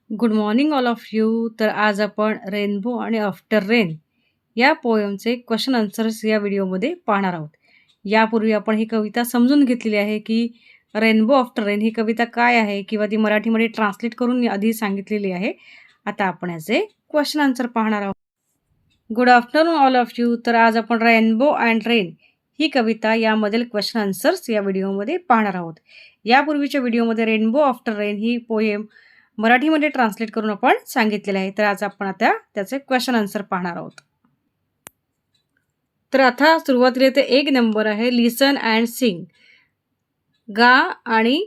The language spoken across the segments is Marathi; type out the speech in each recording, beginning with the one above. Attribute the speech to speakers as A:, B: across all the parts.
A: Good morning all of you. तर आज आपण रेनबो आणि आफ्टर रेन या पोयमचे क्वेश्चन आन्सर्स या व्हिडिओमध्ये पाहणार आहोत. यापूर्वी आपण ही कविता समजून घेतलेली आहे की रेनबो आफ्टर रेन ही कविता काय आहे किंवा ती मराठीमध्ये ट्रान्सलेट करून आधी सांगितलेली आहे. आता आपण याचे क्वेश्चन आन्सर पाहणार आहोत. Good afternoon all of you. तर आज आपण रेनबो अँड रेन ही कविता यामधील क्वेश्चन आन्सर्स या व्हिडिओमध्ये पाहणार आहोत. यापूर्वीच्या व्हिडिओमध्ये रेनबो आफ्टर रेन ही पोएम मराठीमध्ये ट्रान्सलेट करून आपण सांगितलेलं आहे. तर आज आपण आता त्याचे क्वेश्चन आन्सर पाहणार आहोत. तर आता सुरुवातीला इथे 1 नंबर आहे, लिसन अँड सिंग. गा आणि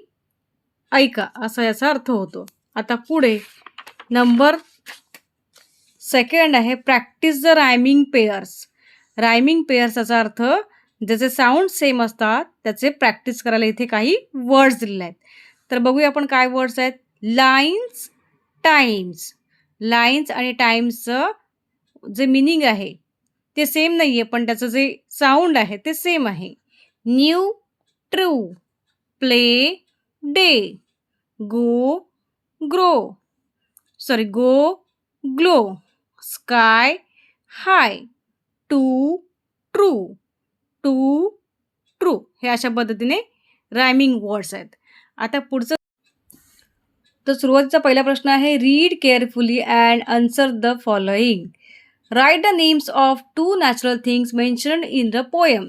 A: ऐका असा याचा अर्थ होतो. आता पुढे नंबर 2 आहे, practice the rhyming pairs. Rhyming pairs याचा अर्थ ज्याचे साऊंड सेम असतात त्याचे प्रॅक्टिस करायला इथे काही वर्ड्स दिलेले आहेत. तर बघूया आपण काय वर्ड्स आहेत. Lines, times. लाईन्स आणि टाइम्सचं जे मिनिंग आहे ते सेम नाही आहे, पण त्याचं जे साऊंड आहे ते सेम आहे. New, true. Play, day. Go, grow. Go, glow. Sky, high. Two, true. Two, true. हे अशा पद्धतीने रायमिंग वर्ड्स आहेत. आता पुढचं, तर सुरुवातीचा पहिला प्रश्न आहे, read carefully and answer the following. Write the names of 2 natural things mentioned in the poem.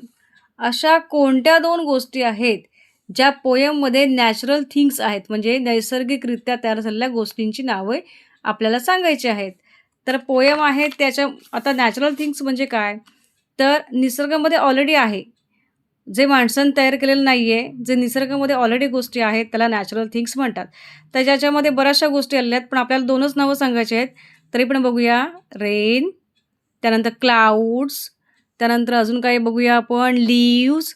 A: अशा कोणत्या 2 गोष्टी आहेत ज्या पोएममध्ये नॅचरल थिंग्स आहेत, म्हणजे नैसर्गिकरित्या तयार झालेल्या गोष्टींची नावे आपल्याला सांगायची आहेत. तर पोएम आहे त्याच्या, आता नॅचरल थिंग्स म्हणजे काय, तर निसर्गामध्ये ऑलरेडी आहे, जे माणसानं तयार केलेलं नाही आहे, जे निसर्गामध्ये ऑलरेडी गोष्टी आहेत त्याला नॅचरल थिंग्स म्हणतात. तर ज्याच्यामध्ये बऱ्याचशा गोष्टी आलेल्या आहेत, पण आपल्याला 2च नावं सांगायची आहेत. तरी पण बघूया, रेन, त्यानंतर क्लाउड्स, त्यानंतर अजून काय बघूया आपण, लीव्स,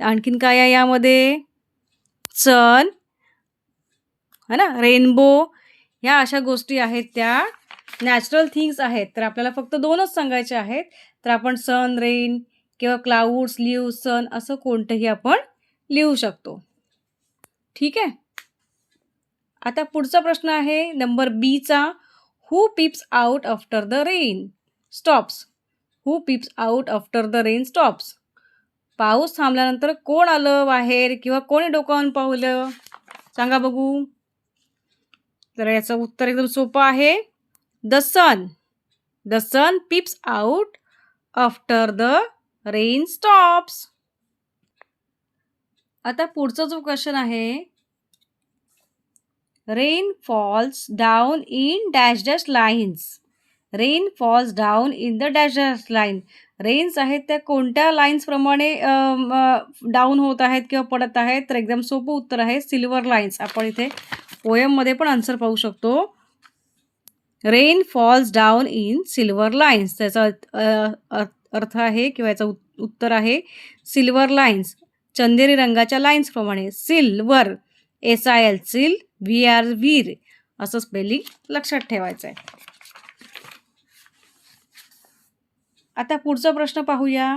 A: आणखीन काय आहे यामध्ये, सन, है ना, रेनबो. ह्या अशा गोष्टी आहेत त्या नॅचरल थिंग्स आहेत. तर आपल्याला फक्त 2च सांगायचे आहेत. तर आपण सन, रेन किंवा क्लाउड्स, लीव्स, सन असं कोणतंही आपण लिहू शकतो. ठीक आहे. आता पुढचा प्रश्न आहे नंबर बीचा, who peeps out after the rain stops. Who peeps out after the rain stops. पाऊस थांबल्यानंतर कोण आलं बाहेर किंवा कोणी डोकावून पावलं, सांगा बघू. तर याचं उत्तर एकदम सोपं आहे, the sun. The sun peeps out after the rain stops. आता पुढचा जो क्वेश्चन आहे, rain falls down in dash dash lines. Rain falls down in the dash dash line. Rains आहेत त्या कोणत्या लाईन्स प्रमाणे डाऊन होत आहेत किंवा पडत आहेत, तर एकदम सोपं उत्तर आहे, सिल्वर लाईन्स. आपण इथे पोएममध्ये पण आन्सर पाहू शकतो, rain falls down in silver lines. त्याचा अर्थ आहे किंवा याचं उत्तर आहे सिल्वर लाईन्स, चंदेरी रंगाच्या लाईन्स प्रमाणे. सिल्वर, SIL, सिल, VR, वीर असं स्पेलिंग लक्षात ठेवायचं आहे. आता पुढचा प्रश्न पाहूया,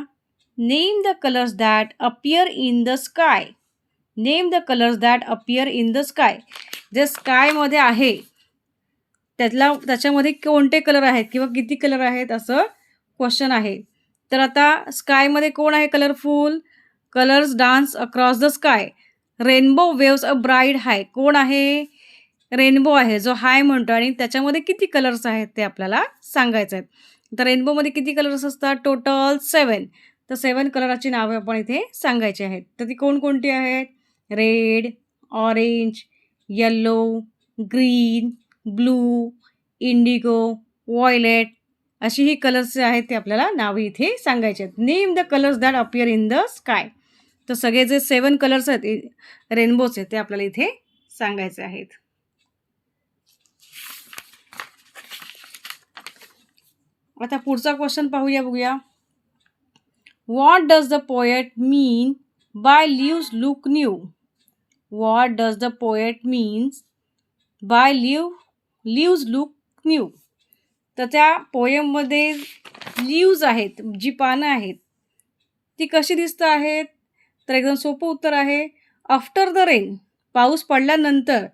A: name the colours that appear in the sky. Name the colours that appear in the sky. जे स्कायमध्ये आहे त्याच्यामध्ये कोणते कलर आहेत किंवा किती कलर आहेत असं क्वेश्चन आहे. तर आता स्कायमध्ये कोण आहे colourful, colours dance across the sky. Rainbow waves a bright high. कोण आहे, रेनबो आहे जो हाय म्हणतो, आणि त्याच्यामध्ये किती कलर्स आहेत ते आपल्याला सांगायचं आहे. तर रेनबोमध्ये किती कलर्स असतात, टोटल 7. तर 7 कलराची नावे आपण इथे सांगायची आहेत. तर ती कोणकोणती आहेत, red, orange, yellow, green, blue, Indigo, violet, अशी ही कलर्स आहेत ते आपल्याला नावे इथे सांगायचे आहेत. Name the colours that appear in the sky. तर सगळे जे 7 कलर्स आहेत रेनबोचे ते आपल्याला इथे सांगायचे आहेत. आता पुढचा क्वेश्चन पाहूया, बघूया. What does the poet mean by leaves look new. What does the poet means by leaves look new. तर त्या पोएममध्ये लिव्ज आहेत, जी पानं आहेत ती कशी दिसत आहेत, तर एकदम सोपं उत्तर आहे, आफ्टर द रेन. पाऊस पडल्यानंतर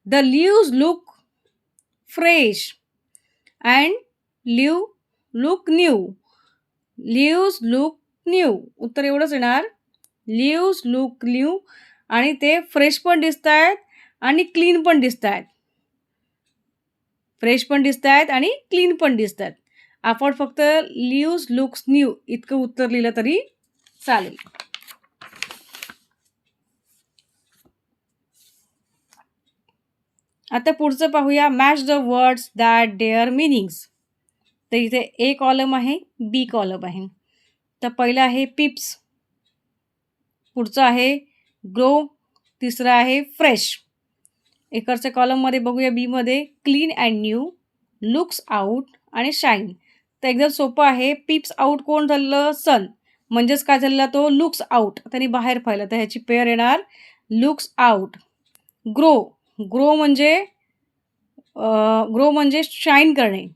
A: the leaves look fresh and look new. Leaves look new. उत्तर एवढंच येणार. लिव्स लुक न्यू आणि ते फ्रेश पण दिसत आहेत आणि क्लीन पण दिसत आहेत. फ्रेश पण दिसत आहेत आणि क्लीन पण दिसत आहेत. आपण फक्त लिव्स लुक्स न्यू इतकं उत्तर लिहिलं तरी चालेल. आता पुढचं पाहूया. Match the words that their meanings. तर इथे ए कॉलम आहे, बी कॉलम आहे. तर पहिलं आहे पिप्स, पुढचं आहे ग्रो, तिसरं आहे फ्रेश. इकडच्या कॉलममध्ये बघूया बीमध्ये clean and new, looks out आणि शाईन. तर एकदम सोपं आहे. पिप्स आउट कोण झालं? सन. म्हणजेच काय झालेला तो? Looks out. त्यांनी बाहेर पाहिलं तर ह्याची पेअर येणार लुक्स आउट. ग्रो, ग्रो म्हणजे शाईन करणे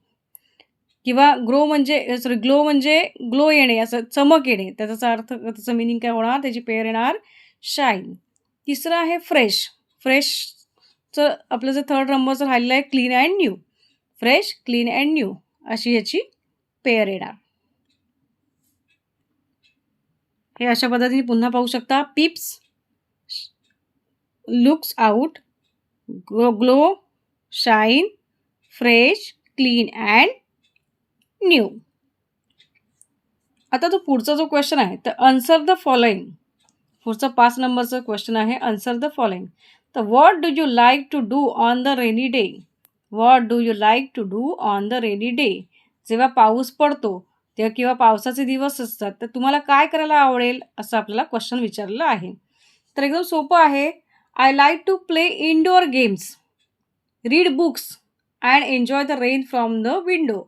A: किंवा ग्लो म्हणजे ग्लो येणे, असं चमक येणे. त्याचा अर्थ, त्याचं मिनिंग काय होणार? त्याची पेअर येणार शाईन. तिसरं आहे फ्रेश. फ्रेशचं आपलं जे थर्ड नंबरचं राहिलेलं आहे clean and new. Fresh, clean and new अशी याची पेअर येणार. हे अशा पद्धतीने पुन्हा पाहू शकता. पिप्स, looks out, glow, shine, fresh, clean and new. आता तो पुढचा जो क्वेश्चन आहे तर आन्सर द फॉलोइंग. पुढचा 5 नंबरचा क्वेश्चन आहे आन्सर द फॉलोइंग. तर what do you like to do on the rainy day? What do you like to do on the rainy day? जेव्हा पाऊस पडतो तेव्हा किंवा पावसाचे दिवस असतात तर तुम्हाला काय करायला आवडेल असं आपल्याला क्वेश्चन विचारलेलं आहे. तर एकदम सोपं आहे. I like to play indoor games, read books and enjoy the rain from the window.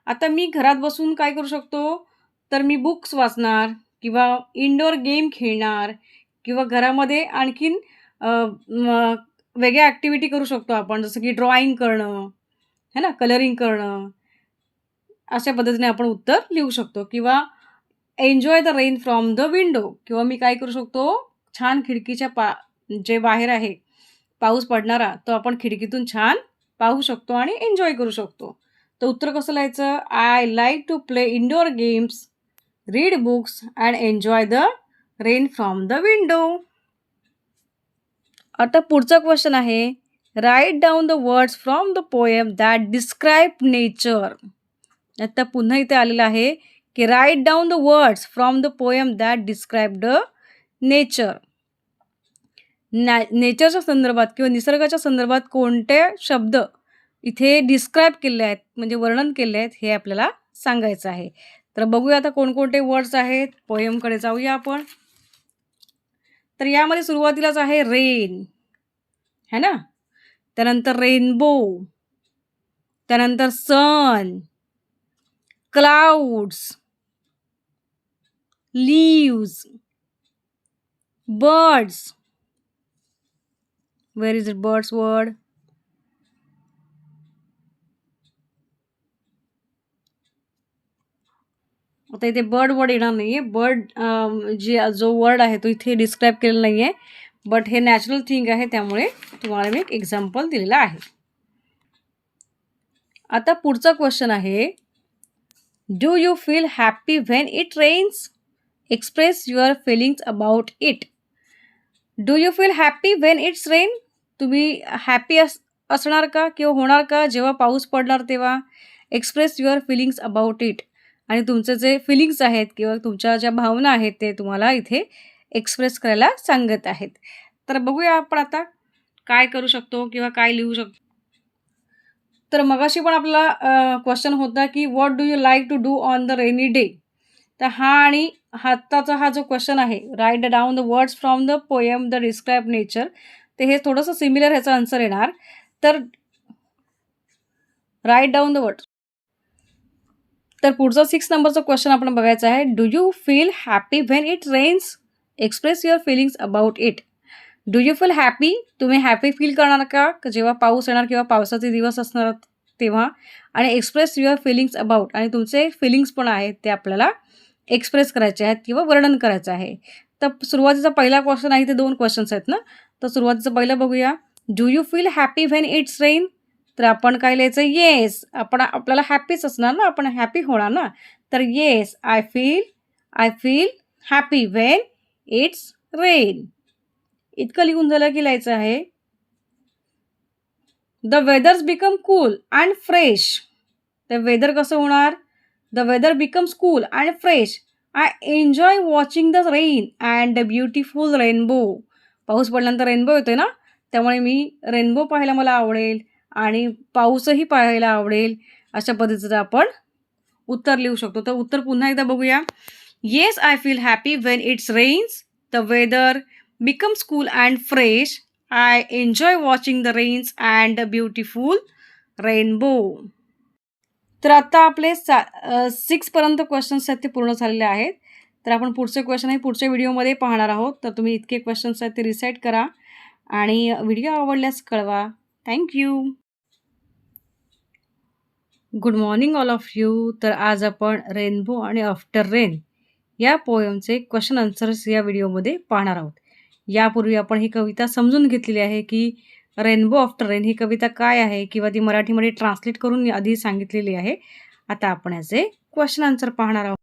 A: आता मी घरात बसून काय करू शकतो? तर मी बुक्स वाचणार किंवा इनडोअर गेम खेळणार किंवा घरामध्ये आणखीन वेगळ्या ॲक्टिव्हिटी करू शकतो आपण, जसं की ड्रॉइंग करणं, है ना, कलरिंग करणं. अशा पद्धतीने आपण उत्तर लिहू शकतो. किंवा enjoy the rain from the window, किंवा मी काय करू शकतो? छान खिडकीच्या जे बाहेर आहे पाऊस पडणारा तो आपण खिडकीतून छान पाहू शकतो आणि एन्जॉय करू शकतो. तर उत्तर कसं लिहायचं? I like to play indoor games, read books and enjoy the rain from the window. आता पुढचा क्वेश्चन आहे. Write down the words from the poem that describe nature. आता पुन्हा इथे आलेलं आहे की write down the words from the poem that describe the nature. नेचरच्या संदर्भात किंवा निसर्गाच्या संदर्भात कोणते शब्द इथे डिस्क्राईब केले आहेत, म्हणजे वर्णन केले आहेत, हे आपल्याला सांगायचं आहे. तर बघूया आता कोणकोणते वर्ड्स आहेत. पोएमकडे जाऊया आपण. तर यामध्ये सुरुवातीलाच आहे रेन, है ना, त्यानंतर रेनबो, त्यानंतर sun, clouds, leaves, birds. Where is it birds word? आता इथे बर्ड वर्ड येणार नाही आहे. बर्ड जो वर्ड आहे तो इथे डिस्क्राईब केलेला नाही आहे, बट हे नॅचरल थिंग आहे, त्यामुळे तुम्हाला मी एक एक्झाम्पल दिलेलं आहे. आता पुढचा क्वेश्चन आहे. Do you feel happy when it rains? Express your feelings about it. Do you feel happy when it's rain? तुम्ही हॅपी असणार का किंवा होणार का जेव्हा पाऊस पडणार तेव्हा? Express your feelings about it. आणि तुमचे जे फिलिंग्स आहेत किंवा तुमच्या ज्या भावना आहेत ते तुम्हाला इथे एक्सप्रेस करायला सांगत आहेत. तर बघूया आपण आता काय करू शकतो किंवा काय लिहू शकतो. तर मगाशी पण आपला क्वेश्चन होता की what do you like to do on the rainy day. तर आणि आत्ताचा हा जो क्वेश्चन आहे, write down the words from the poem the describe nature, ते हे थोडंसं सिमिलर ह्याचा आन्सर येणार. तर राईट डाऊन द वर्ड्स. तर पुढचा 6 नंबरचा क्वेश्चन आपण बघायचा आहे. Do you feel happy when it rains? Express your feelings about it. Do you feel happy? तुम्ही हॅपी फील करणार का जेव्हा पाऊस येणार किंवा पावसाचे दिवस असणार तेव्हा? आणि एक्सप्रेस युअर फिलिंग्स अबाउट, आणि तुमचे फिलिंग्स पण आहेत ते आपल्याला एक्सप्रेस करायचे आहेत किंवा वर्णन करायचं आहे. तर सुरुवातीचा पहिला क्वेश्चन आहे, ते 2 क्वेश्चन्स आहेत ना. तर सुरुवातीचं पहिलं बघूया. Do you feel happy when it's rain? तर आपण काय लिहायचं? येस. आपल्याला हॅपीच असणार ना, आपण हॅपी होणार ना. तर yes, I feel happy when it's rain. इतकं लिहून झालं की लिहायचं आहे the weathers become cool and fresh. तर वेदर कसं होणार? The weather becomes cool and fresh. I enjoy watching the rain and the beautiful rainbow. पाऊस पडल्यानंतर रेनबो येतोय ना, त्यामुळे मी रेनबो पाहायला मला आवडेल आणि पाऊसही पाहायला आवडेल. अशा पद्धतीचं आपण उत्तर लिहू शकतो. तर उत्तर पुन्हा एकदा बघूया. Yes, I feel happy when it's rains. The weather becomes cool and fresh. I enjoy watching the rains and the beautiful rainbow. तर आता आपले 6 पर्यंत क्वेश्चन्स आहेत ते पूर्ण झालेले आहेत. तर आपण पुढचे क्वेश्चन हे पुढच्या व्हिडिओमध्ये पाहणार आहोत. तर तुम्ही इतके क्वेश्चन्स आहेत ते रिसाईट करा आणि व्हिडिओ आवडल्यास कळवा. Thank you. Good morning all of you. तर आज आपण रेनबो आणि आफ्टर रेन या पोयमचे क्वेश्चन आन्सर्स या व्हिडिओमध्ये पाहणार आहोत. यापूर्वी आपण ही कविता समजून घेतलेली आहे की रेनबो आफ्टर रेन ही कविता काय आहे किंवा ती मराठीमध्ये ट्रान्सलेट करून आधी सांगितलेली आहे. आता आपण याचे क्वेश्चन आन्सर पाहणार आहोत.